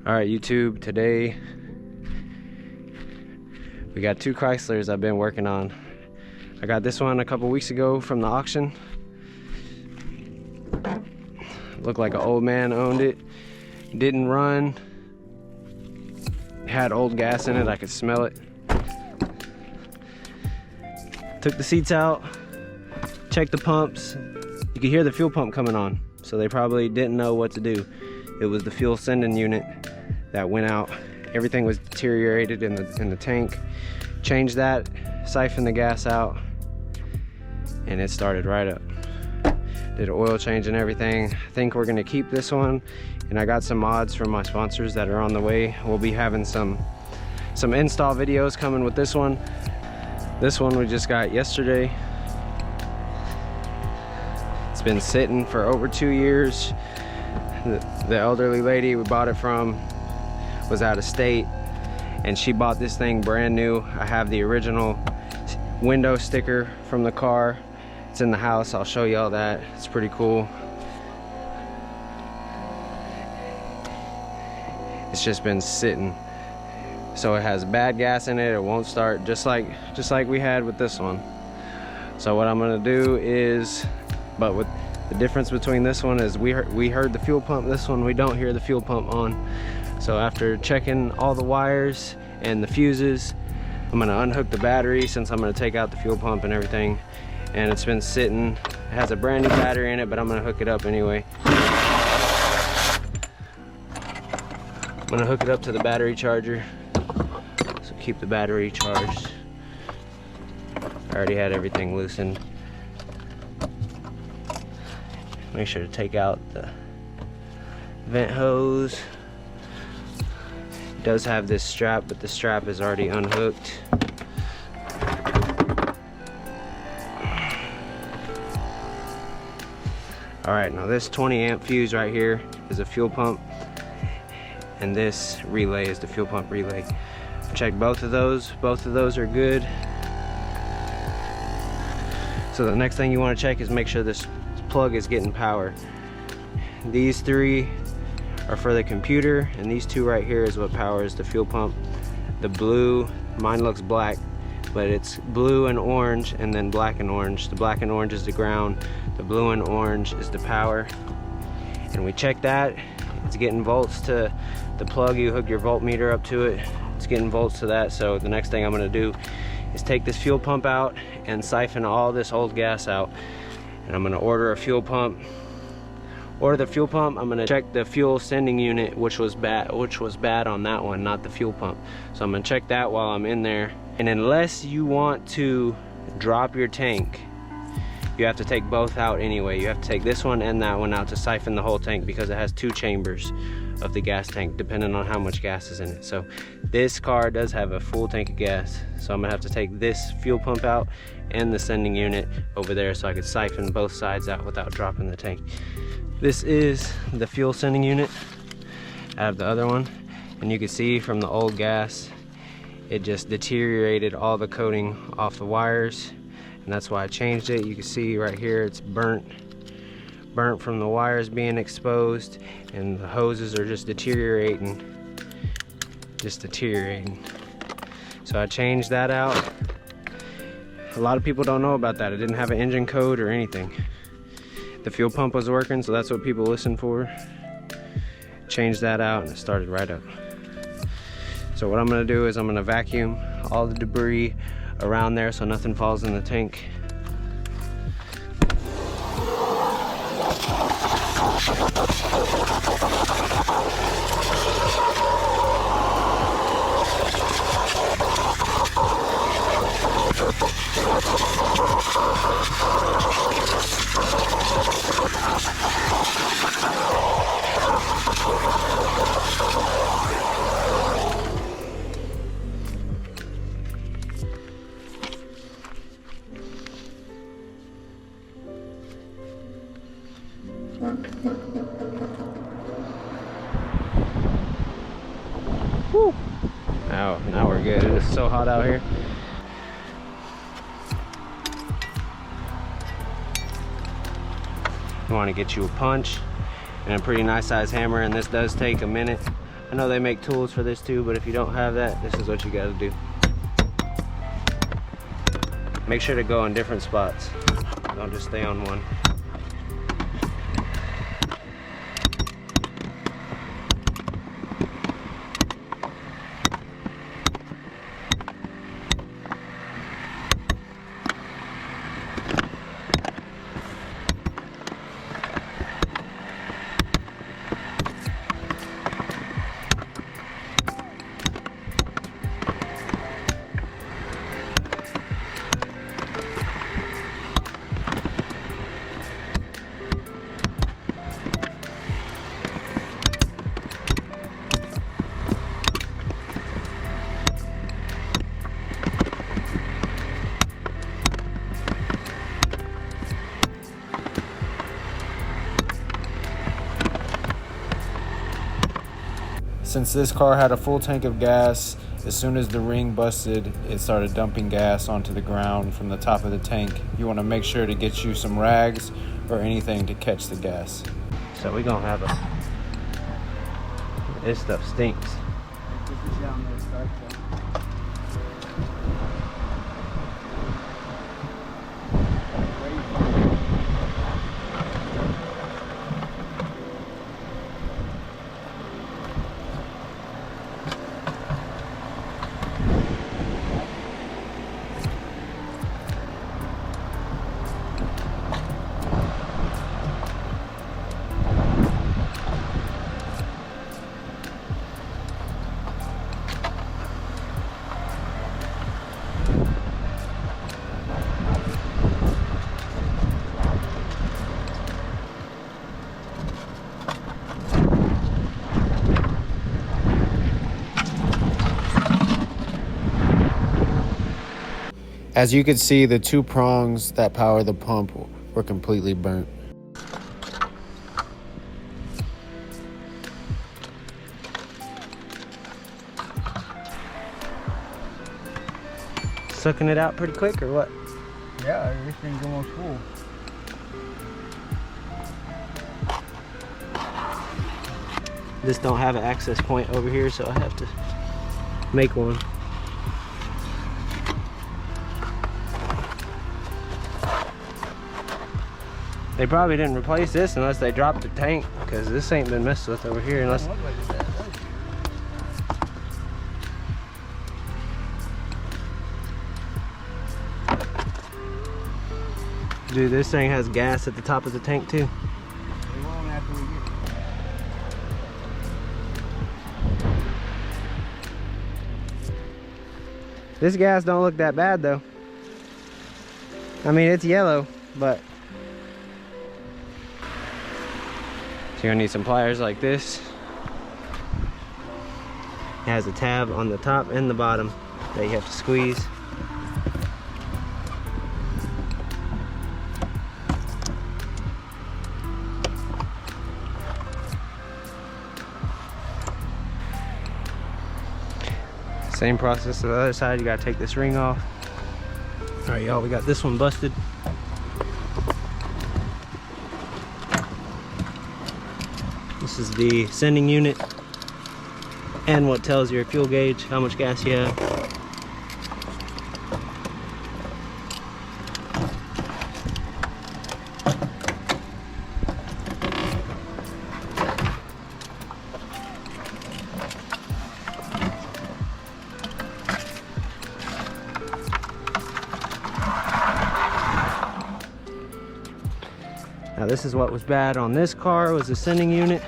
Alright YouTube, today we got two Chryslers I've been working on. I got this one a couple weeks ago from the auction. Looked like an old man owned it. Didn't run. Had old gas in it, I could smell it. Took the seats out, checked the pumps. You could hear the fuel pump coming on, so they probably didn't know what to do. It was the fuel sending unit that went out. Everything was deteriorated in the tank. Changed that, siphoned the gas out, and it started right up. Did an oil change and everything. I think we're gonna keep this one, and I got some mods from my sponsors that are on the way. We'll be having some install videos coming with this one. This one we just got yesterday. It's been sitting for over 2 years. The elderly lady we bought it from was out of state, and she bought this thing brand new. I have the original window sticker from the car. It's in the house. I'll show you all that. It's pretty cool. It's just been sitting. So it has bad gas in it. It won't start, just like we had with this one. So what I'm gonna do is, but with the difference between this one is we heard the fuel pump. This one we don't hear the fuel pump on. So after checking all the wires and the fuses, I'm gonna unhook the battery since I'm gonna take out the fuel pump and everything. And it's been sitting. It has a brand new battery in it, but I'm gonna hook it up anyway. I'm gonna hook it up to the battery charger. So keep the battery charged. I already had everything loosened. Make sure to take out the vent hose. It does have this strap, but the strap is already unhooked. Alright, now this 20 amp fuse right here is a fuel pump, and this relay is the fuel pump relay. Check both of those are good. So the next thing you want to check is make sure this plug is getting power. These three are for the computer, and these two right here is what powers the fuel pump. The blue, mine looks black, but it's blue and orange, and then black and orange. The black and orange is the ground, the blue and orange is the power. And we check that, it's getting volts to the plug. You hook your voltmeter up to it, it's getting volts to that. So the next thing I'm gonna do is take this fuel pump out and siphon all this old gas out. And I'm gonna order a fuel pump. Order the fuel pump. I'm gonna check the fuel sending unit, which was bad on that one, not the fuel pump. So I'm gonna check that while I'm in there. And unless you want to drop your tank, you have to take both out anyway. You have to take this one and that one out to siphon the whole tank, because it has 2 chambers of the gas tank depending on how much gas is in it. So this car does have a full tank of gas, so I'm gonna have to take this fuel pump out and the sending unit over there so I could siphon both sides out without dropping the tank. This is the fuel sending unit. I have the other one, and you can see from the old gas it just deteriorated all the coating off the wires, and that's why I changed it. You can see right here it's burnt from the wires being exposed, and the hoses are just deteriorating. So I changed that out. A lot of people don't know about that. It didn't have an engine code or anything. The fuel pump was working, so that's what people listen for. Changed that out, and it started right up. So what I'm gonna do is I'm gonna vacuum all the debris around there so nothing falls in the tank. Woo. Now we're good. It is so hot out here. You want to get you a punch and a pretty nice size hammer, and this does take a minute I know they make tools for this too, but if you don't have that, this is what you gotta do. Make sure to go in different spots. Don't just stay on one. Since this car had a full tank of gas, as soon as the ring busted, it started dumping gas onto the ground from the top of the tank. You want to make sure to get you some rags or anything to catch the gas. So we're gonna have this stuff stinks. As you can see, the two prongs that power the pump were completely burnt. Sucking it out pretty quick or what? Yeah, everything's almost full. This don't have an access point over here, so I have to make one. They probably didn't replace this unless they dropped the tank, because this ain't been messed with over here unless... Dude, this thing has gas at the top of the tank too. This gas don't look that bad though. I mean, it's yellow, but so you're gonna need some pliers like this. It has a tab on the top and the bottom that you have to squeeze. Same process to the other side. You gotta take this ring off. All right, y'all, we got this one busted. This is the sending unit and what tells your fuel gauge how much gas you have. Now this is what was bad on this car, was the sending unit.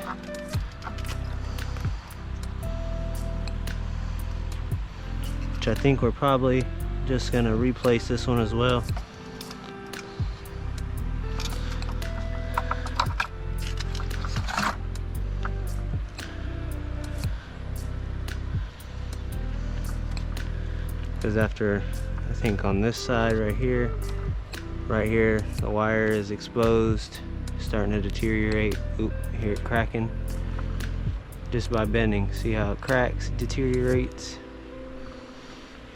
Which I think we're probably just gonna replace this one as well. Because after, I think on this side right here, the wire is exposed, starting to deteriorate. Oop, hear it cracking. Just by bending, see how it cracks, deteriorates.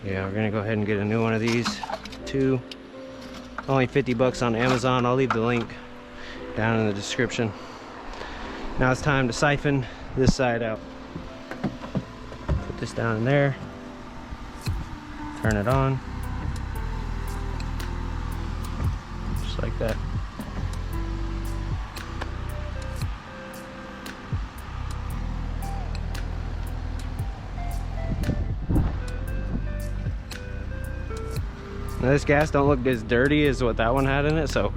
Yeah, we're gonna go ahead and get a new one of these too. Only 50 bucks on Amazon. I'll leave the link down in the description. Now it's time to siphon this side out. this down in there, turn it on, just like that. Now this gas don't look as dirty as what that one had in it, so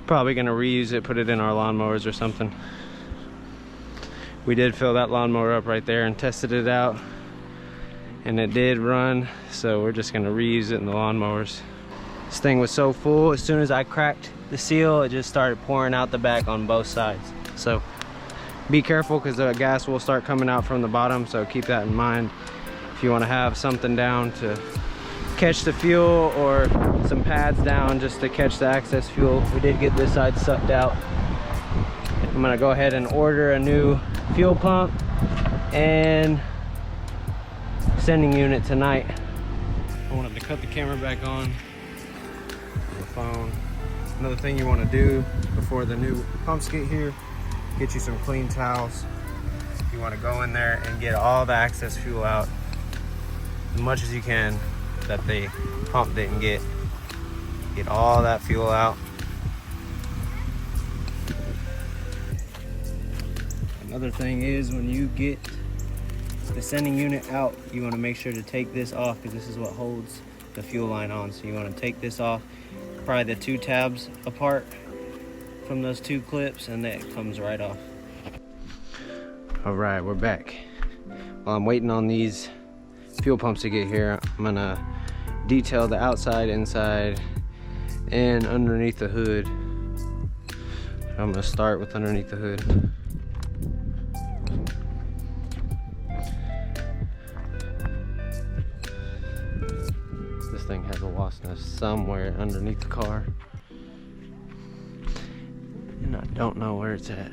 probably gonna reuse it, put it in our lawnmowers or something. We did fill that lawnmower up right there and tested it out, and it did run, so we're just gonna reuse it in the lawnmowers. This thing was so full, as soon as I cracked the seal, it just started pouring out the back on both sides. So be careful, because the gas will start coming out from the bottom, so keep that in mind if you want to have something down to catch the fuel, or some pads down just to catch the excess fuel. We did get this side sucked out. I'm gonna go ahead and order a new fuel pump and sending unit tonight. I wanted to cut the camera back on the phone. Another thing you want to do before the new pumps get here, get you some clean towels. You want to go in there and get all the excess fuel out as much as you can that the pump didn't get. Get all that fuel out. Another thing is, when you get the sending unit out, you want to make sure to take this off, because this is what holds the fuel line on. So you want to take this off, pry the two tabs apart from those two clips, and then it comes right off. All right, we're back. While I'm waiting on these fuel pumps to get here, I'm gonna detail the outside, inside, and underneath the hood. I'm gonna start with underneath the hood. This thing has a wasp nest somewhere underneath the car, and I don't know where it's at.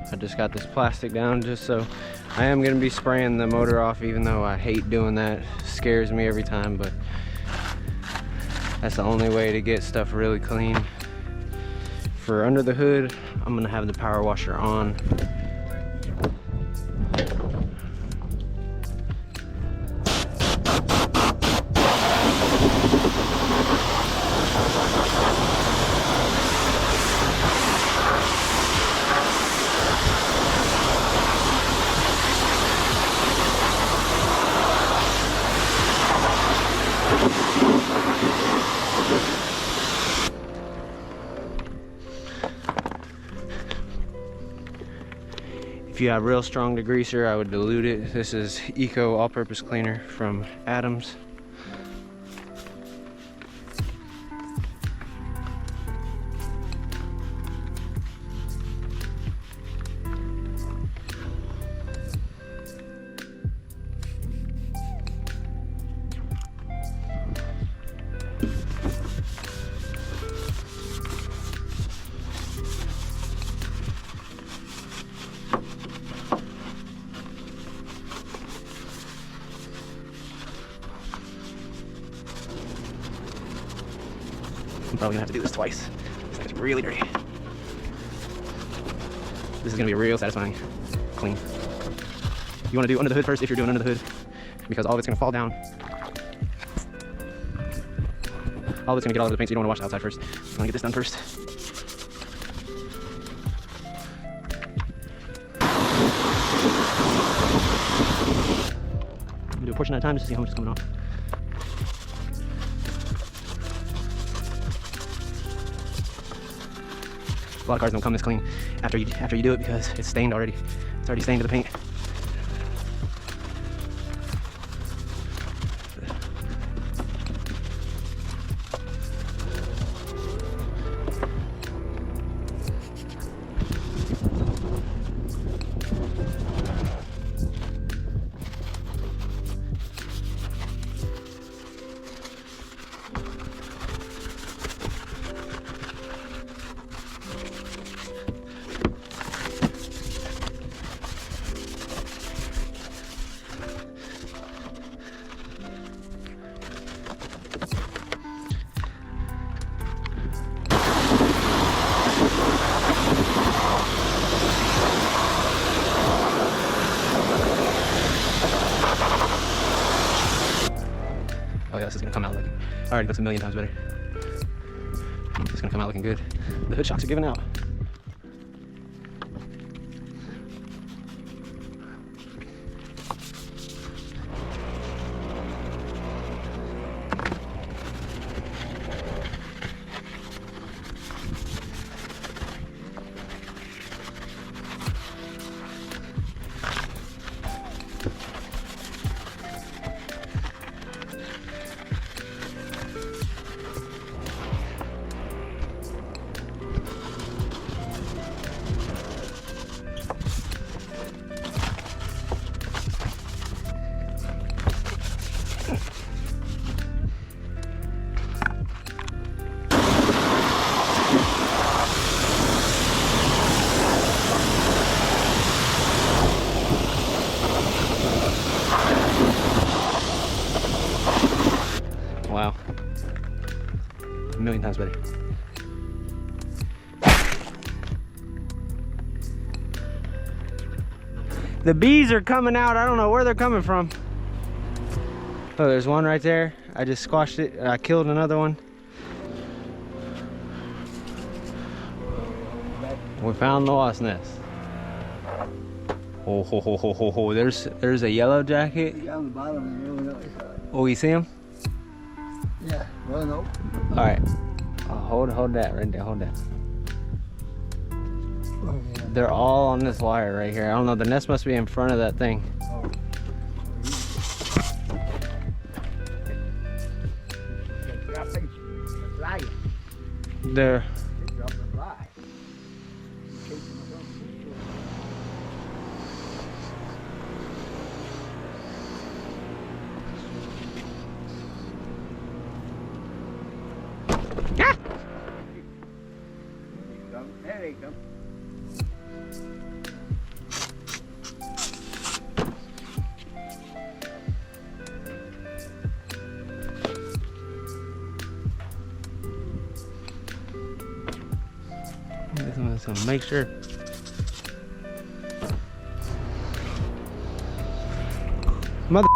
I just got this plastic down just so I am going to be spraying the motor off, even though I hate doing that. It scares me every time, but that's the only way to get stuff really clean. For under the hood, I'm going to have the power washer on. If you have real strong degreaser, I would dilute it. This is Eco all-purpose cleaner from Adams. I'm probably gonna have to do this twice. This thing's really dirty. This is gonna be real satisfying clean. You wanna do under the hood first if you're doing under the hood, because all of it's gonna fall down. All of it's gonna get all over the paint, so you don't wanna wash the outside first. You wanna get this done first. I'm gonna do a portion at a time just to see how much is coming off. A lot of cars don't come this clean after you do it, because it's stained already. It's already stained to the paint. out looking, already looks a million times better. It's gonna come out looking good. The hood shocks are giving out. Wow. A million times better. The bees are coming out. I don't know where they're coming from. Oh, there's one right there. I just squashed it. I killed another one. We found the wasp nest. Oh, ho, ho, ho, ho, ho. There's a yellow jacket. Down the bottom and really Oh, you see him? Yeah, well, no. All right. Oh, hold that right there. Hold that. Oh, yeah. They're all on this wire right here. I don't know. The nest must be in front of that thing. Oh. They're. There they come. I'm just gonna make sure. Mother,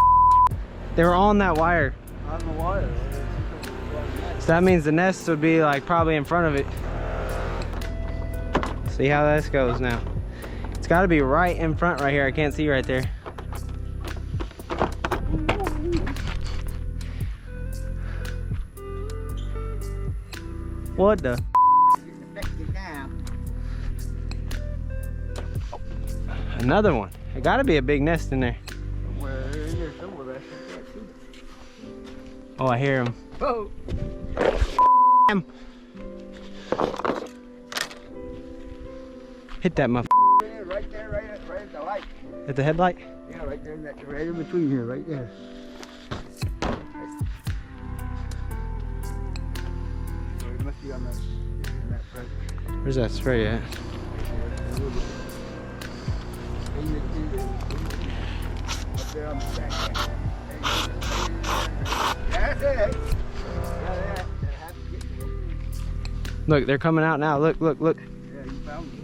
they were on that wire. On the wire. So that means the nest would be like probably in front of it. See how this goes now. It's got to be right in front right here. I can't see right there. What the? Another one. It got to be a big nest in there. Oh, I hear him. Oh. Hit that muff. Right there, right at the light. At the headlight? Yeah, right there, right in between here, right there. So it must be on that front. Where's that spray at? Up there on the back. That's it. Look, they're coming out now. Look, look, look. Yeah, you found me.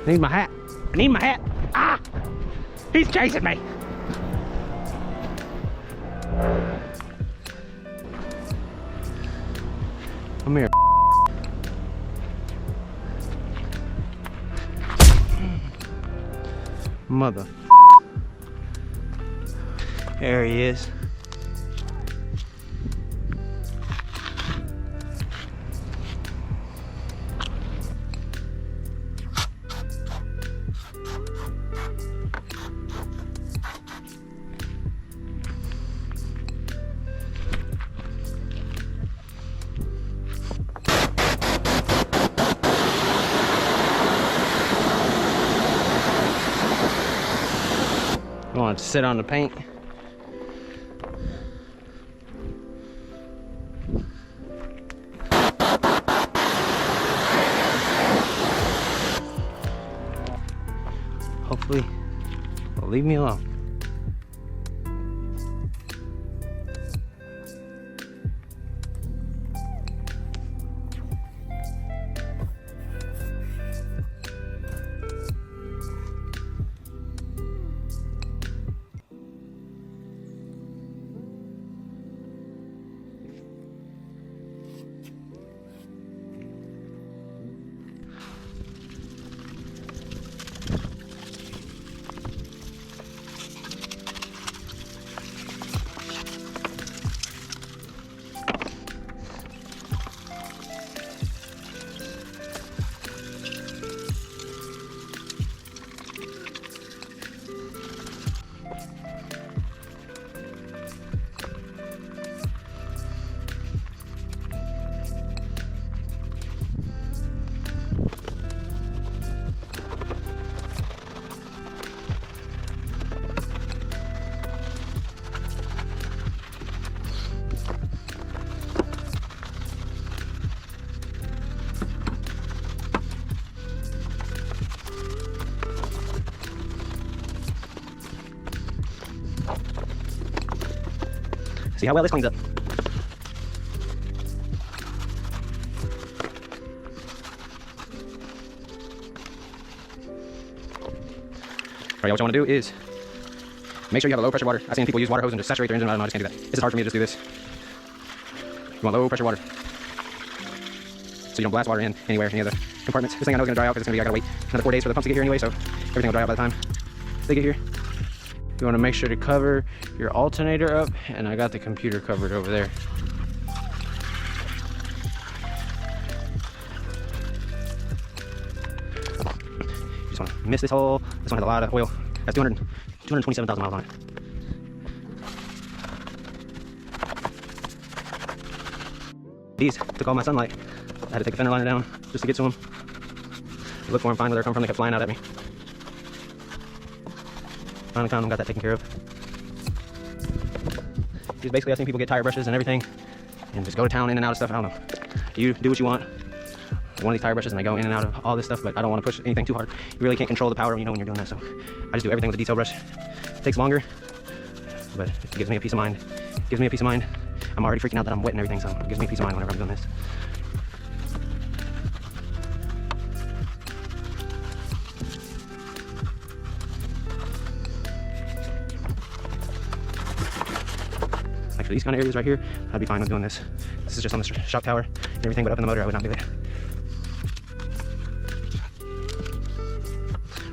I need my hat. I need my hat. Ah! He's chasing me. Come here. Mother. There he is. I want it to sit on the paint. hopefully will leave me alone. See how well this cleans up. Alright, what you want to do is make sure you have a low pressure water. I've seen people use water hose and just saturate their engine. I don't know, I just can't do that. This is hard for me to just do this. You want low pressure water, so you don't blast water in anywhere, any of the compartments. This thing I know is going to dry out because it's going to be, I got to wait another 4 days for the pumps to get here anyway, so everything will dry out by the time they get here. You want to make sure to cover your alternator up, and I got the computer covered over there. You just want to miss this hole. This one has a lot of oil. That's 227,000 miles on it. These took all my sunlight. I had to take the fender liner down just to get to them. Look for them, find where they're coming from. They kept flying out at me. Finally found them, got that taken care of. Just basically, I've seen people get tire brushes and everything and just go to town in and out of stuff. I don't know. You do what you want. One of these tire brushes and I go in and out of all this stuff, but I don't want to push anything too hard. You really can't control the power, you know, when you're doing that. So I just do everything with a detail brush. It takes longer, but it gives me a peace of mind. It gives me a peace of mind. I'm already freaking out that I'm wet and everything, so it gives me a peace of mind whenever I'm doing this. Like for these kind of areas right here, I'd be fine with doing this. This is just on the shock tower and everything, but up in the motor I would not do it.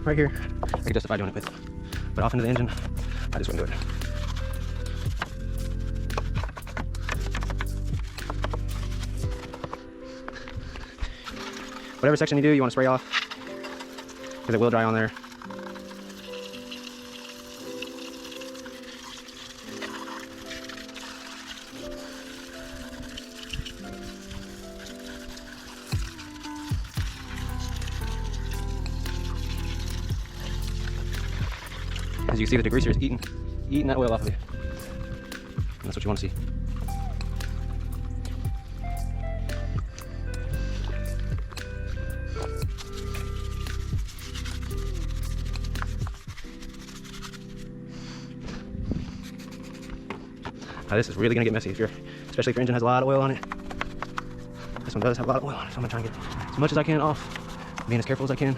Right here, I could justify doing it with, but off into the engine, I just wouldn't do it. Whatever section you do, you want to spray off, because it will dry on there. As you can see, the degreaser is eating that oil off of you. And that's what you want to see. Now this is really going to get messy, especially if your engine has a lot of oil on it. This one does have a lot of oil on it, so I'm going to try and get as much as I can off, being as careful as I can.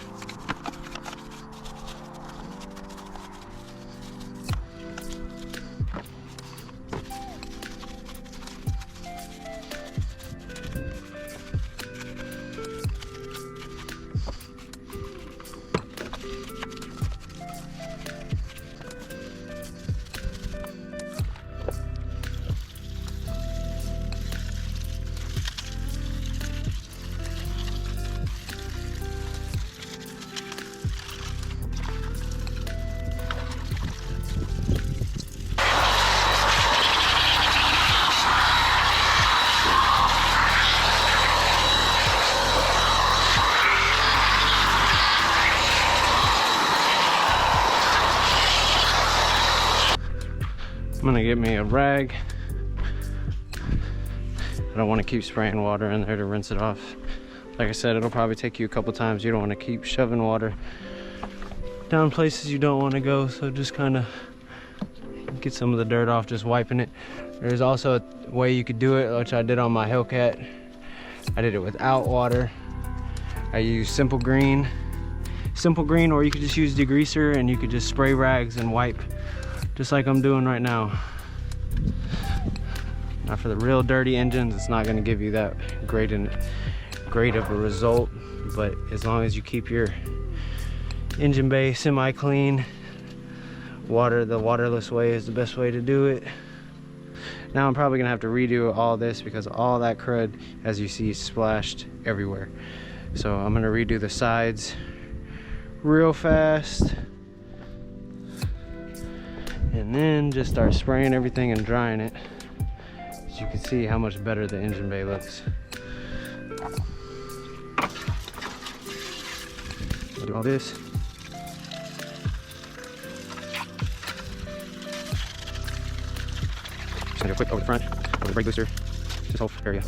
I'm gonna get me a rag. I don't want to keep spraying water in there to rinse it off. Like I said, it'll probably take you a couple times. You don't want to keep shoving water down places you don't want to go, so just kind of get some of the dirt off just wiping it. There's also a way you could do it, which I did on my Hellcat. I did it without water. I used simple green, or you could just use degreaser and you could just spray rags and wipe just like I'm doing right now. Now for the real dirty engines, it's not going to give you that great of a result, but as long as you keep your engine bay semi-clean, the waterless way is the best way to do it. Now I'm probably gonna have to redo all this because all that crud, as you see, splashed everywhere. So I'm gonna redo the sides real fast and then just start spraying everything and drying it. As you can see how much better the engine bay looks. I'll do all this. Just gonna go quick over the front, over the brake booster, this whole area.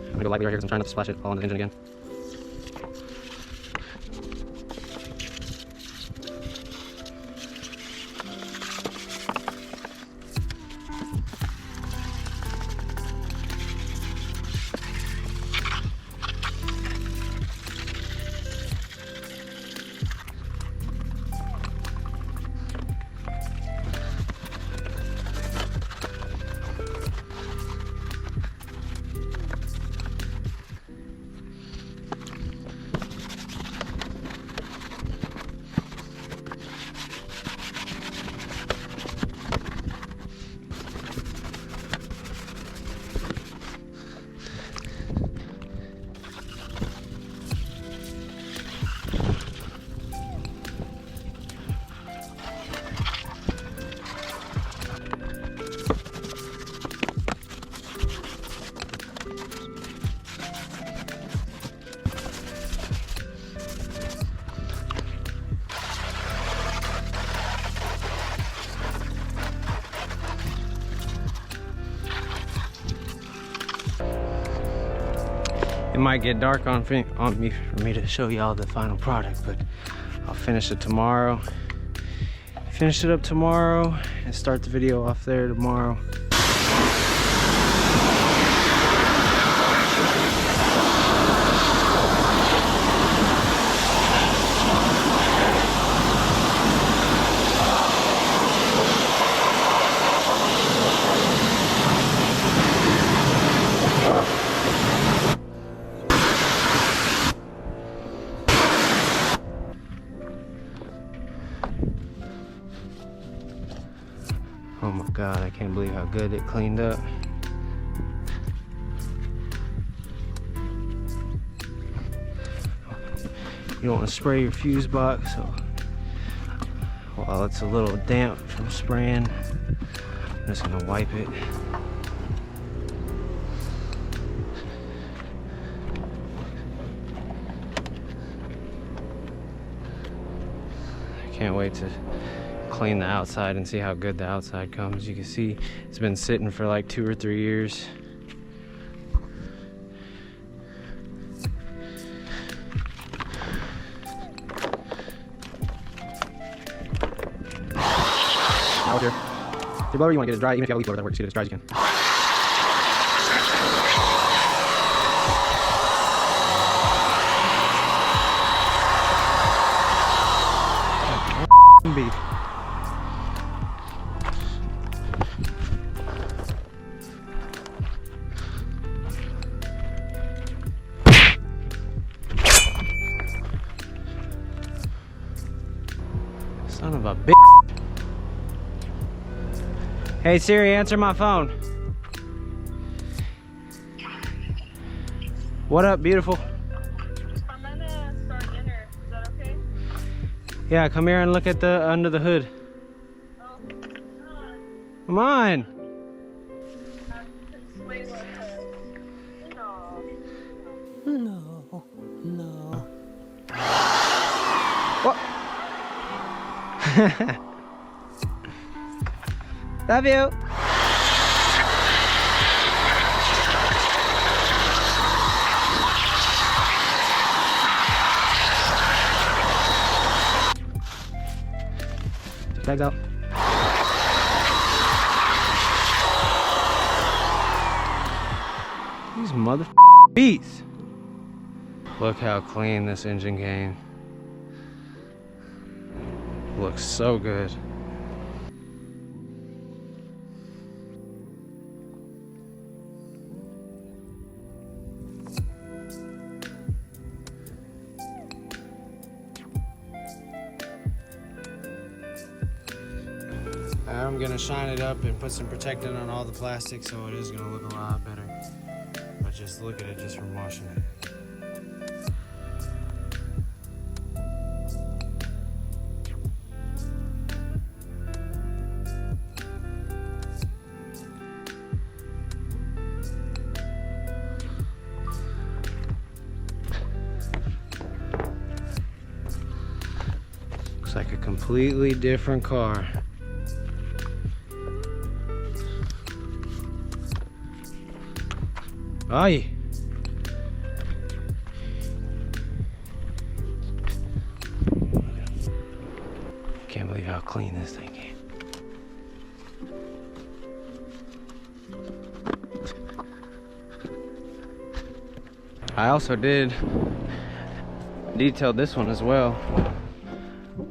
I'm gonna go lightly right here because I'm trying not to splash it all on the engine again. It might get dark on me for me to show y'all the final product, but I'll finish it tomorrow. Finish it up tomorrow and start the video off there tomorrow. Oh my God, I can't believe how good it cleaned up. You don't want to spray your fuse box, so while it's a little damp from spraying, I'm just gonna wipe it. I can't wait to clean the outside and see how good the outside comes. You can see it's been sitting for like 2 or 3 years. Out here. The blower, you want to get it dry, even if you have a leaf blower that works, get it as dry as you can. Beef. Son of a bitch. Hey Siri, answer my phone. What up, beautiful? Yeah, come here and look at the under the hood. Come on. No, no. What? Love you. Bags out. These mother beats. Look how clean this engine came. Looks so good. I'm gonna shine it up and put some protectant on all the plastic so it is gonna look a lot better. But just look at it just from washing it. Looks like a completely different car. Aye. Can't believe how clean this thing came. I also did detail this one as well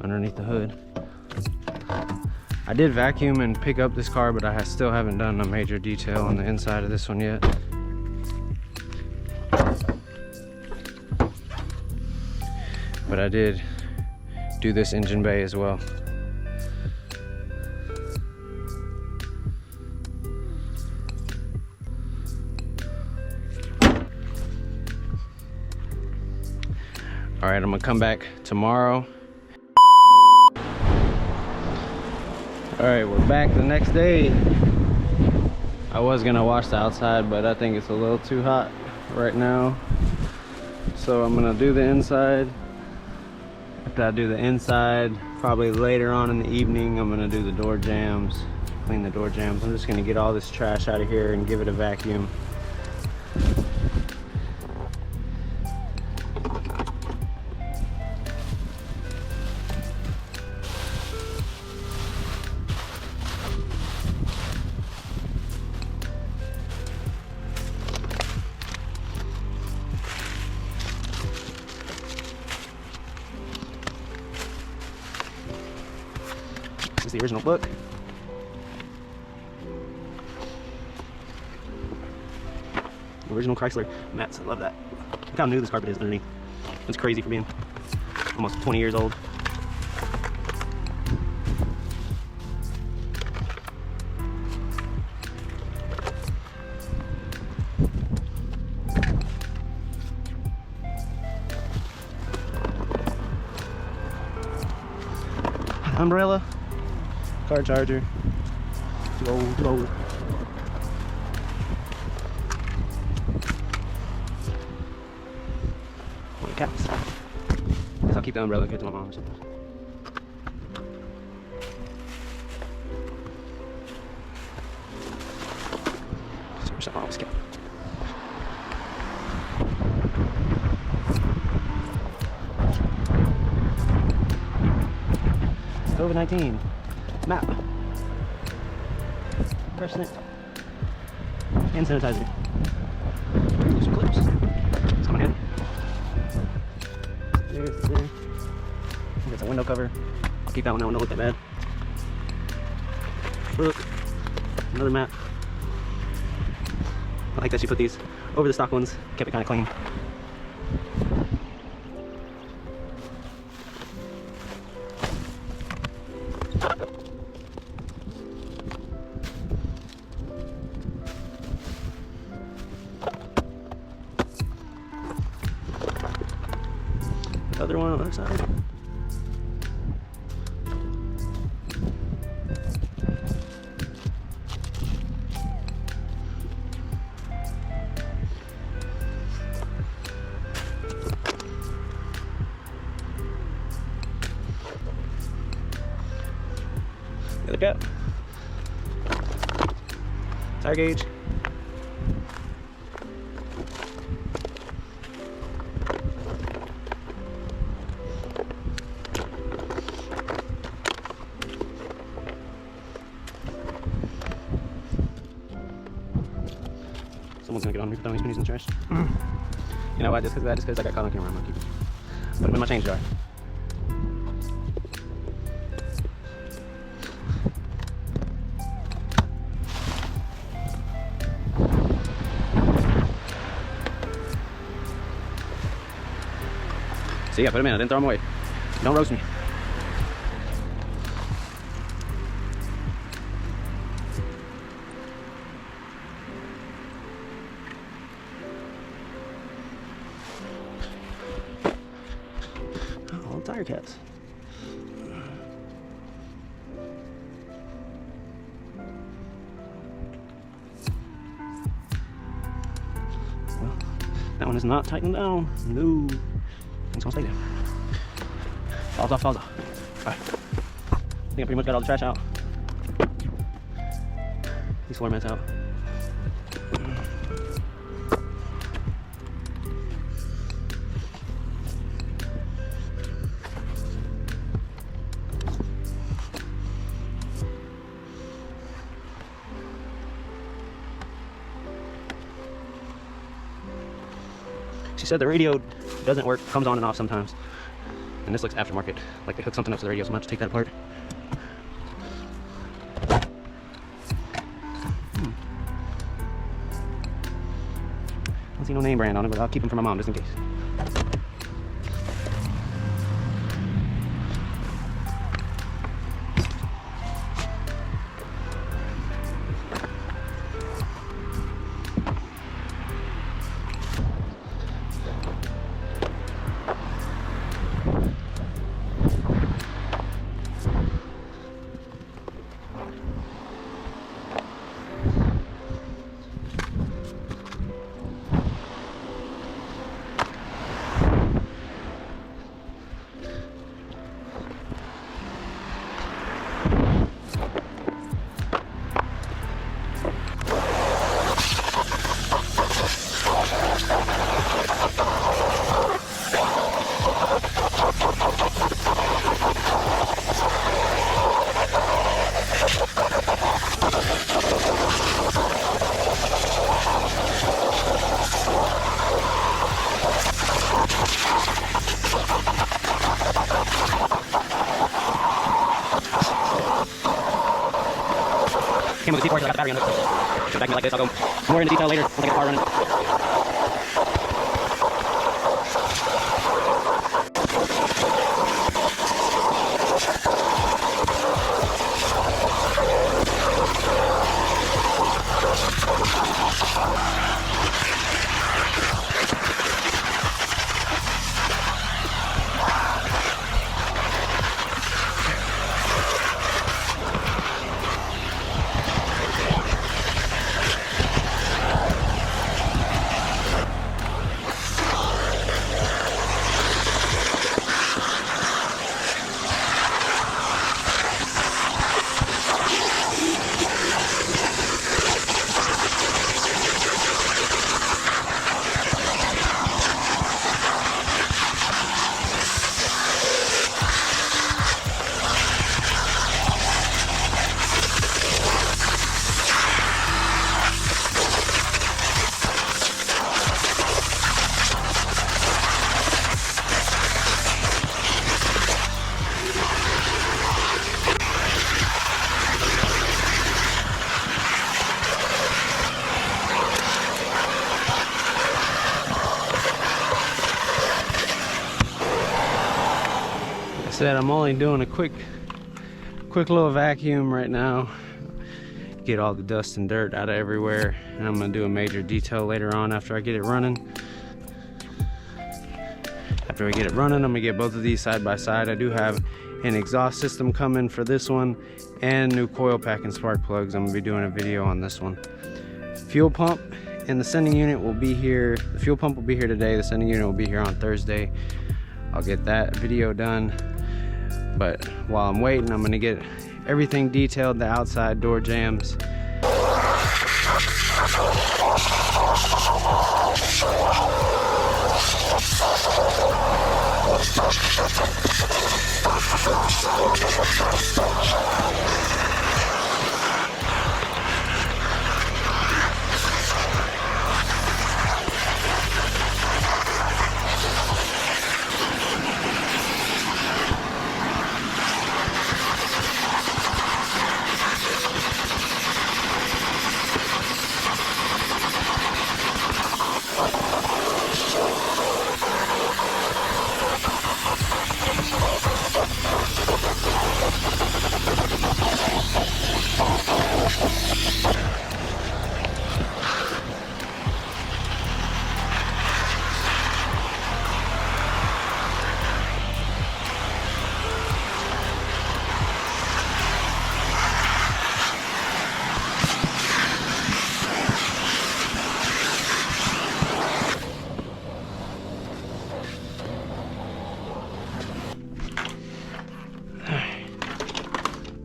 underneath the hood. I did vacuum and pick up this car, but I still haven't done a major detail on the inside of this one yet. But I did do this engine bay as well. All right, I'm gonna come back tomorrow. All right, we're back the next day. I was gonna wash the outside, but I think it's a little too hot right now. So I'm gonna do the inside. After I do the inside, probably later on in the evening, I'm gonna do the door jambs, clean the door jambs. I'm just gonna get all this trash out of here and give it a vacuum. This is the original book. Original Chrysler mats. I love that. Look how new this carpet is underneath. It's crazy for being almost 20 years old. Umbrella. Car charger. Low. Caps. Guess I'll keep the umbrella, give it to my mom or something. So I always kept. COVID-19 map. Brush it. Hand sanitizer. Use some clips. It's coming in. There's there. There's a window cover. I'll keep that one. That one don't look that bad. Look. Another mat. I like that she put these over the stock ones. Kept it kind of clean. Other one on the other side. other cap. Tire gauge. Someone's gonna get on me for throwing these pennies in the trash. You know what? Just because I got caught on camera, I'm gonna keep it. Put them in my change jar. See, I put them in. I didn't throw them away. Don't roast me. Oh, tire caps. Well, that one is not tightened down. No. It's gonna stay there. Falls off, falls off. Alright. I think I pretty much got all the trash out. These floor mats out. She said the radio doesn't work, comes on and off sometimes. And this looks aftermarket, like they hooked something up to the radio, so I'm gonna have to take that apart. I don't see no name brand on it, but I'll keep them for my mom just in case. Came with the C-part, so I got the battery on it. Should back me like this. I'll go more into detail later once I get the car running. Said I'm only doing a quick little vacuum right now, get all the dust and dirt out of everywhere, and I'm gonna do a major detail later on after I get it running. After I get it running, I'm gonna get both of these side by side. I do have an exhaust system coming for this one and new coil pack and spark plugs. I'm gonna be doing a video on this one. Fuel pump and the sending unit will be here. The fuel pump will be here today. The sending unit will be here on Thursday. I'll get that video done. But while I'm waiting, I'm gonna get everything detailed, the outside door jambs.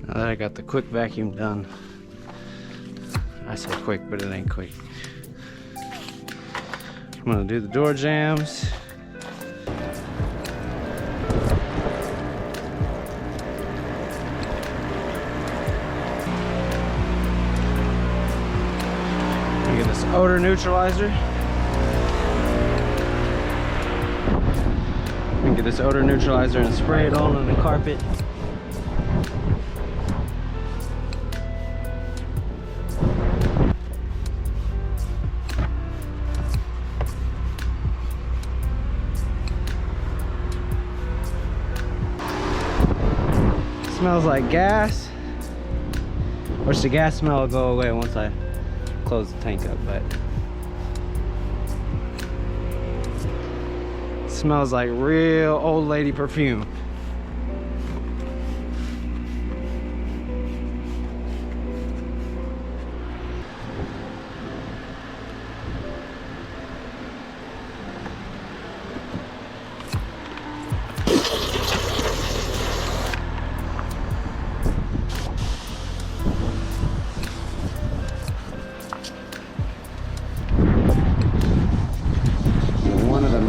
Now that I got the quick vacuum done, I say quick, but it ain't quick. I'm gonna do the door jambs. Get this odor neutralizer. And get this odor neutralizer and spray it all on the carpet. Smells like gas. Of course, the gas smell will go away once I close the tank up, but it smells like real old lady perfume.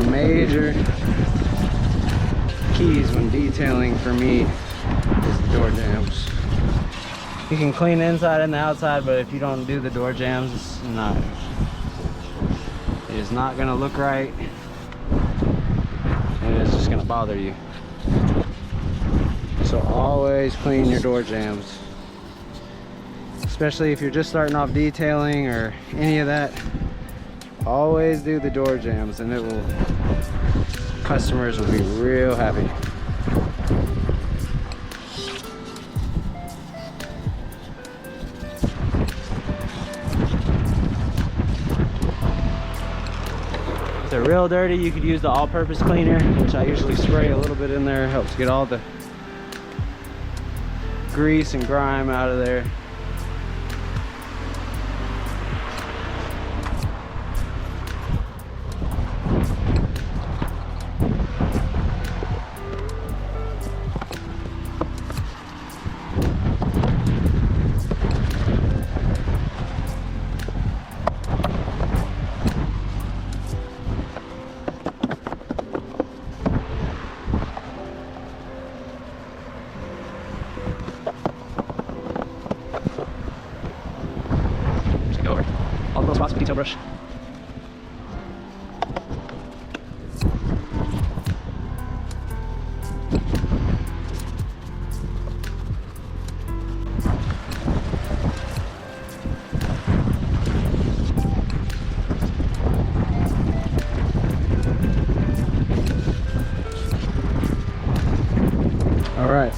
Major keys when detailing for me is the door jambs. You can clean the inside and the outside, but if you don't do the door jambs, it is not gonna look right, and it's just gonna bother you. So always clean your door jambs, especially if you're just starting off detailing or any of that. Always do the door jambs, and customers will be real happy. If they're real dirty, you could use the all-purpose cleaner, which I usually spray a little bit in there. Helps get all the grease and grime out of there. Spots with detail brush. All right,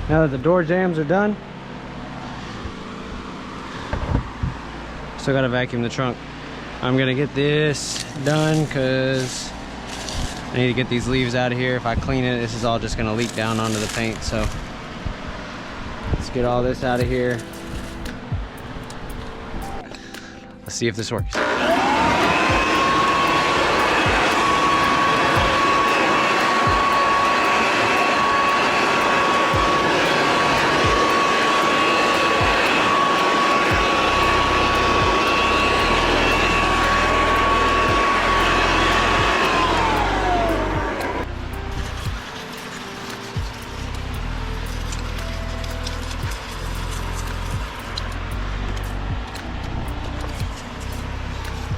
now that the door jambs are done, still gotta vacuum the trunk. I'm gonna get this done because I need to get these leaves out of here. If I clean it, this is all just gonna leak down onto the paint. So let's get all this out of here. Let's see if this works.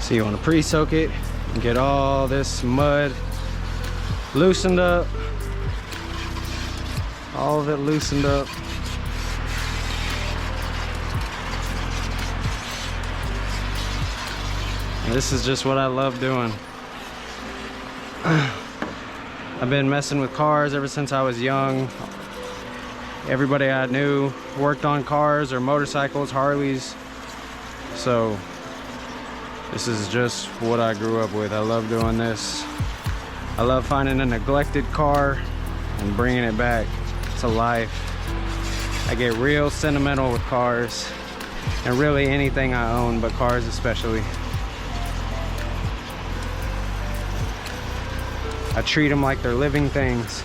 So you want to pre-soak it and get all this mud loosened up. All of it loosened up. And this is just what I love doing. I've been messing with cars ever since I was young. Everybody I knew worked on cars or motorcycles, Harleys. So this is just what I grew up with. I love doing this. I love finding a neglected car and bringing it back to life. I get real sentimental with cars and really anything I own, but cars especially. I treat them like they're living things.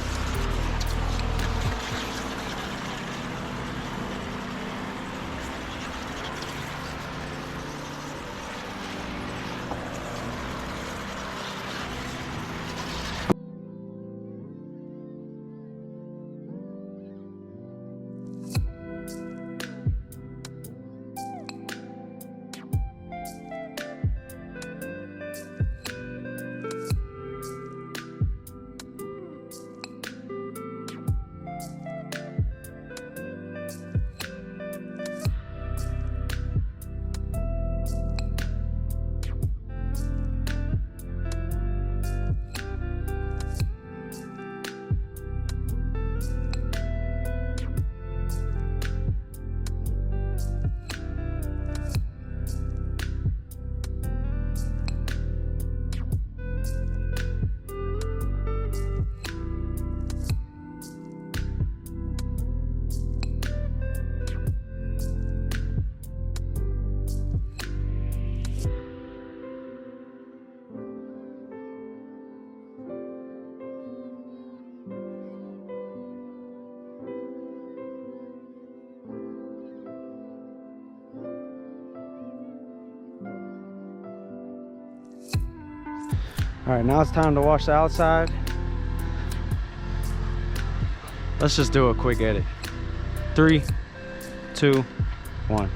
All right, now it's time to wash the outside. Let's just do a quick edit. 3, 2, 1.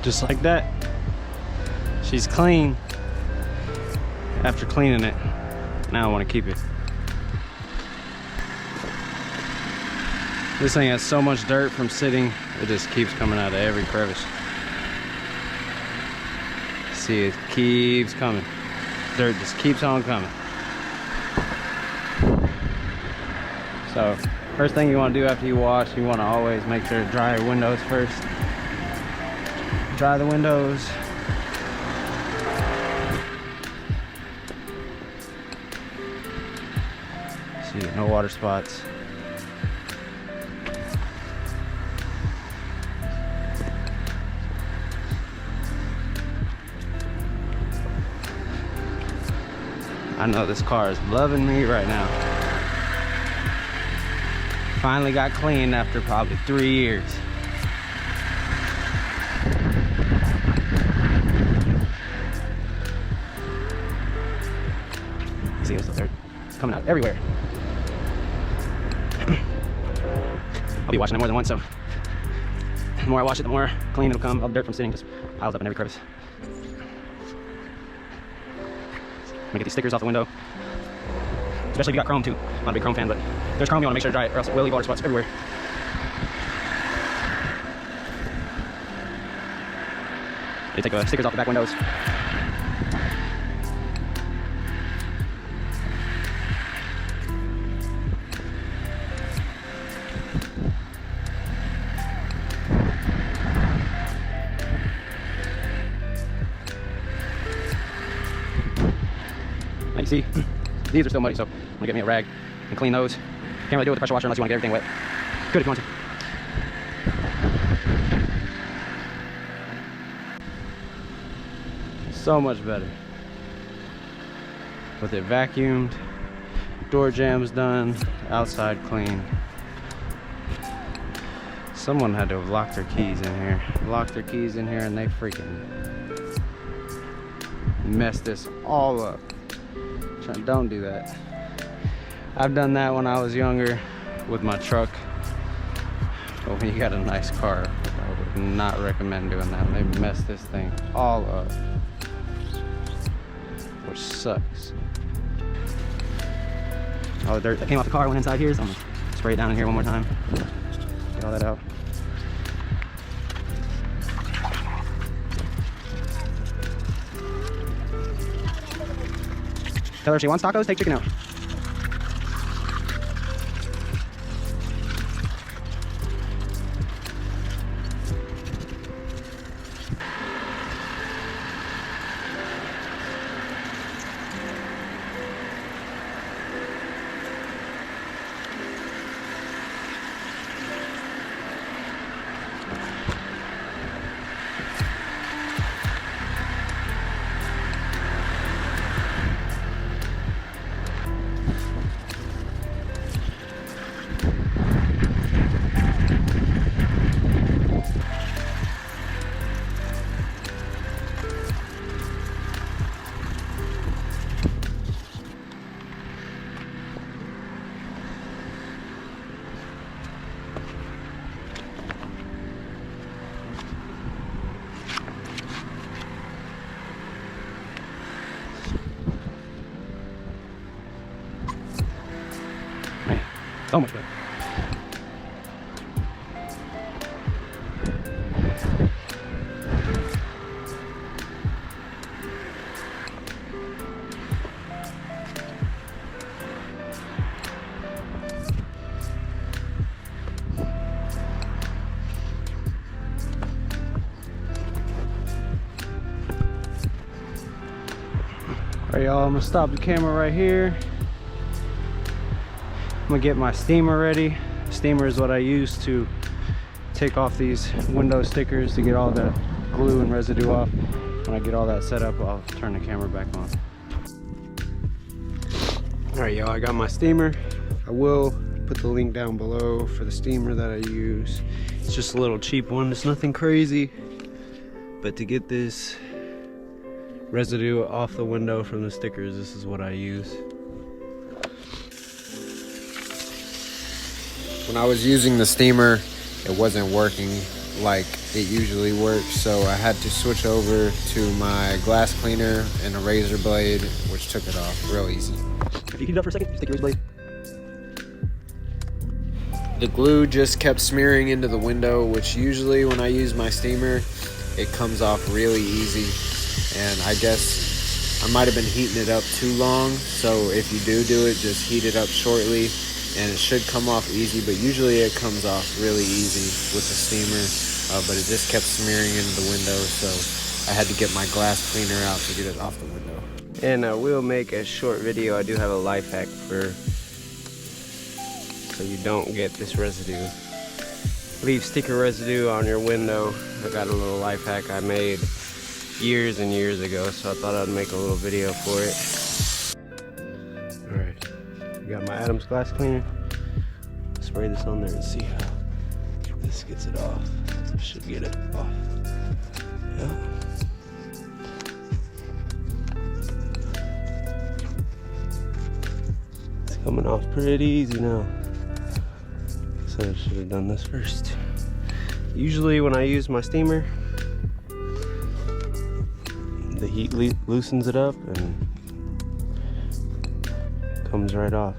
Just like that. She's clean after cleaning it. Now I want to keep it. This thing has so much dirt from sitting, it just keeps coming out of every crevice. See, it keeps coming. Dirt just keeps on coming. So, first thing you want to do after you wash, you want to always make sure to dry your windows first. Dry the windows. See, no water spots. I know this car is loving me right now. Finally got clean after probably 3 years. See, it's the dirt. It's coming out everywhere. I'll be washing it more than once, so the more I wash it, the more clean it'll come. All the dirt from sitting just piles up in every crevice. I'm gonna get these stickers off the window. Especially if you got chrome too. I'm not a big chrome fan, but if there's chrome, you wanna make sure to dry it or else it will leave water spots everywhere. They take the stickers off the back windows. Now you see, these are still muddy, so I'm gonna get me a rag and clean those. Can't really do it with the pressure washer unless you want to get everything wet. Good if you want to. So much better. With it vacuumed, door jambs done, outside clean. Someone had to have locked their keys in here. Locked their keys in here and they freaking messed this all up. Don't do that. I've done that when I was younger with my truck. But when you got a nice car, I would do not recommend doing that. They messed this thing all up, which sucks. All the dirt that came off the car went inside here, so I'm gonna spray it down in here one more time. Get all that out. Tell her if she wants tacos, take chicken out. So much better. Alright y'all, I'm gonna stop the camera right here. I'm gonna get my steamer ready. Steamer is what I use to take off these window stickers to get all the glue and residue off. When I get all that set up, I'll turn the camera back on. Alright y'all, I got my steamer. I will put the link down below for the steamer that I use. It's just a little cheap one, it's nothing crazy. But to get this residue off the window from the stickers, this is what I use. When I was using the steamer, it wasn't working like it usually works, so I had to switch over to my glass cleaner and a razor blade, which took it off real easy. If you heat it up for a second, just take your razor blade. The glue just kept smearing into the window, which usually when I use my steamer, it comes off really easy. And I guess I might have been heating it up too long, so if you do it, just heat it up shortly and it should come off easy, but usually it comes off really easy with the steamer, but it just kept smearing into the window, so I had to get my glass cleaner out to get it off the window. And I will make a short video. I do have a life hack so you don't get this residue. Leave sticker residue on your window. I got a little life hack I made years and years ago, so I thought I'd make a little video for it. Alright, I got my Adams glass cleaner. Spray this on there and see how this gets it off. I should get it off. Yeah. It's coming off pretty easy now. So I should have done this first. Usually when I use my steamer, the heat loosens it up and comes right off.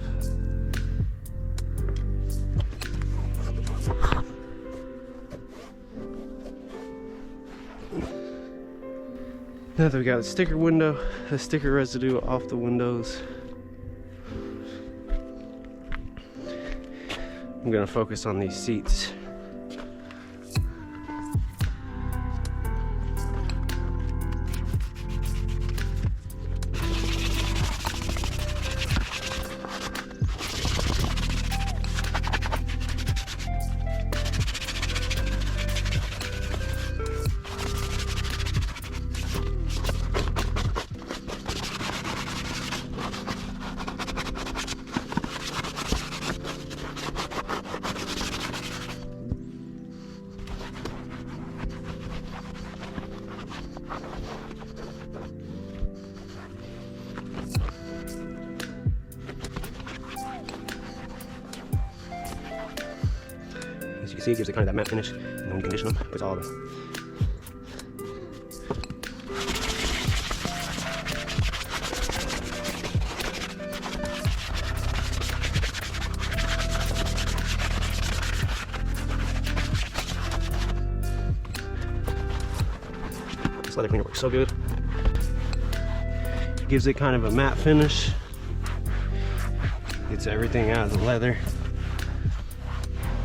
Now that we got the sticker residue off the windows, I'm gonna focus on these seats. see it gives it kind of that matte finish, and then when you condition them, it's all the this leather cleaner works so good. It gives it kind of a matte finish. Gets everything out of the leather.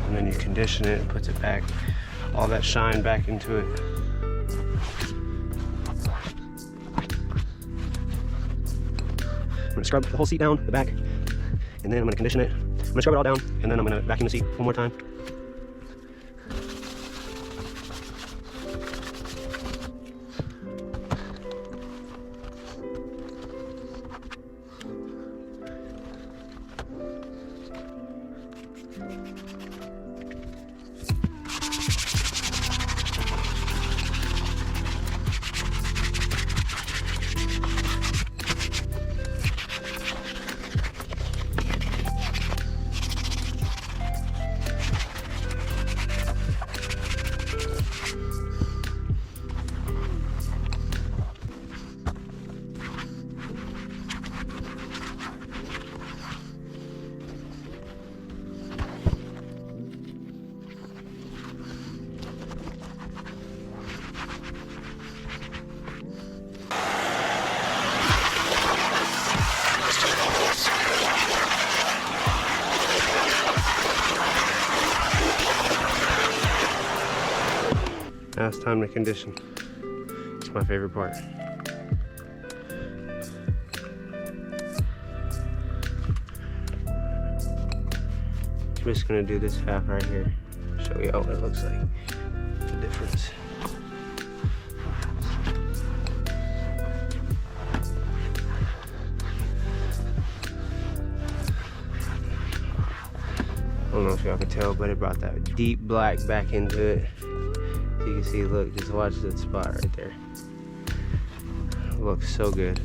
And then you condition it, it puts it back, all that shine back into it. I'm gonna scrub the whole seat down, the back, and then I'm gonna condition it. I'm gonna scrub it all down, and then I'm gonna vacuum the seat one more time. Now it's time to condition. It's my favorite part. I'm just gonna do this half right here. Show you what it looks like. The difference. I don't know if y'all can tell, but it brought that deep black back into it. So you can see, look, just watch that spot right there. It looks so good.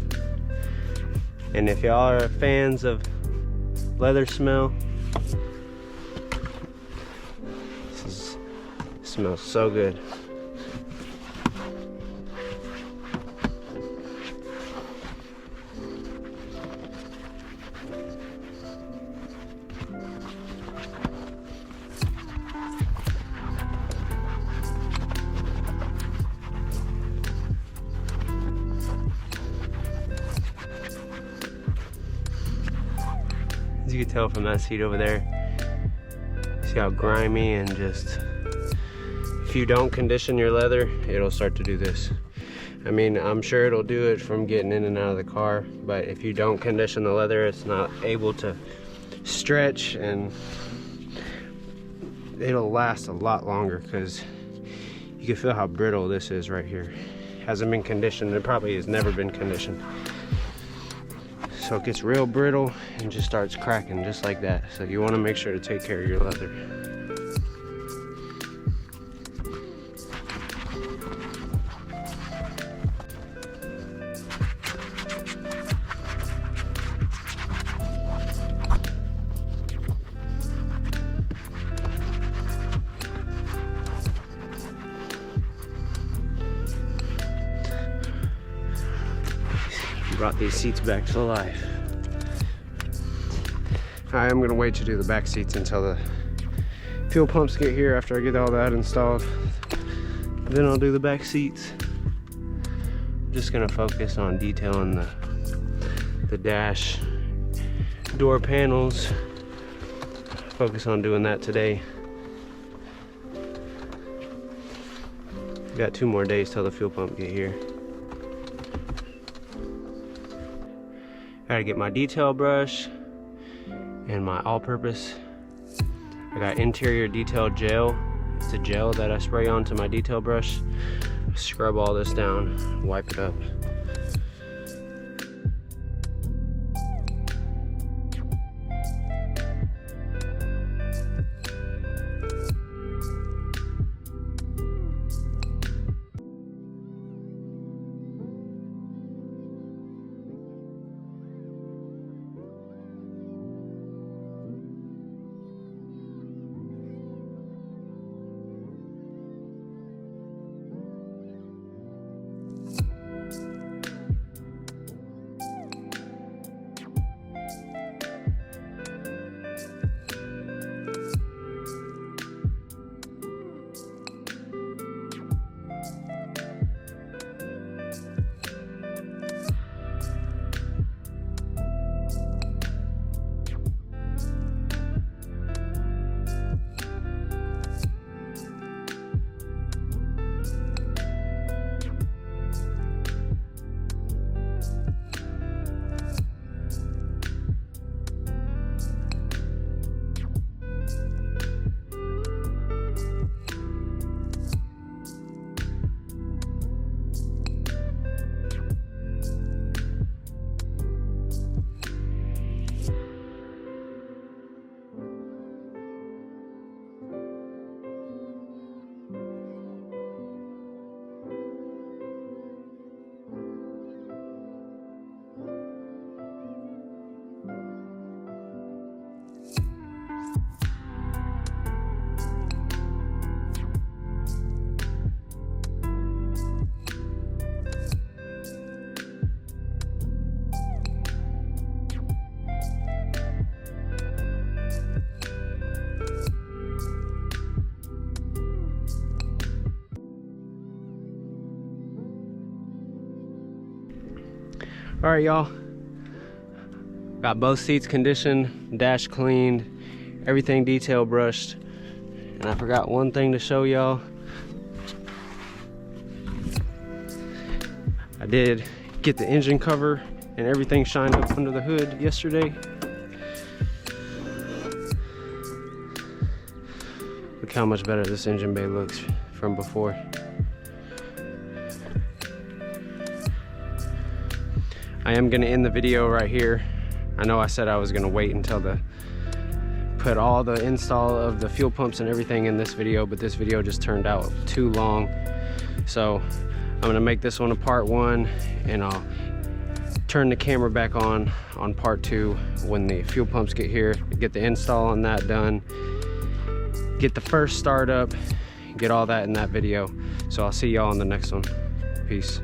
And if y'all are fans of leather smell, this smells so good. As you can tell from that seat over there, see how grimy and just, if you don't condition your leather, it'll start to do this. I mean, I'm sure it'll do it from getting in and out of the car, but if you don't condition the leather, it's not able to stretch, and it'll last a lot longer because you can feel how brittle this is right here. Hasn't been conditioned. It probably has never been conditioned. So it gets real brittle and just starts cracking just like that. So you want to make sure to take care of your leather. Brought these seats back to life. I am gonna wait to do the back seats until the fuel pumps get here. After I get all that installed, then I'll do the back seats. I'm just gonna focus on detailing the dash door panels. Focus on doing that today. Got 2 more days till the fuel pump get here. Gotta get my detail brush and my all-purpose. I got interior detail gel. It's a gel that I spray onto my detail brush. Scrub all this down, wipe it up. All right, y'all. Got both seats conditioned, dash cleaned, everything detail brushed. And I forgot one thing to show y'all. I did get the engine cover and everything shined up under the hood yesterday. Look how much better this engine bay looks from before. I am gonna end the video right here. I know I said I was gonna wait until put all the install of the fuel pumps and everything in this video, but this video just turned out too long. So I'm gonna make this one a part 1, and I'll turn the camera back on part 2 when the fuel pumps get here, get the install on that done, get the first start up, get all that in that video. So I'll see y'all on the next one. Peace.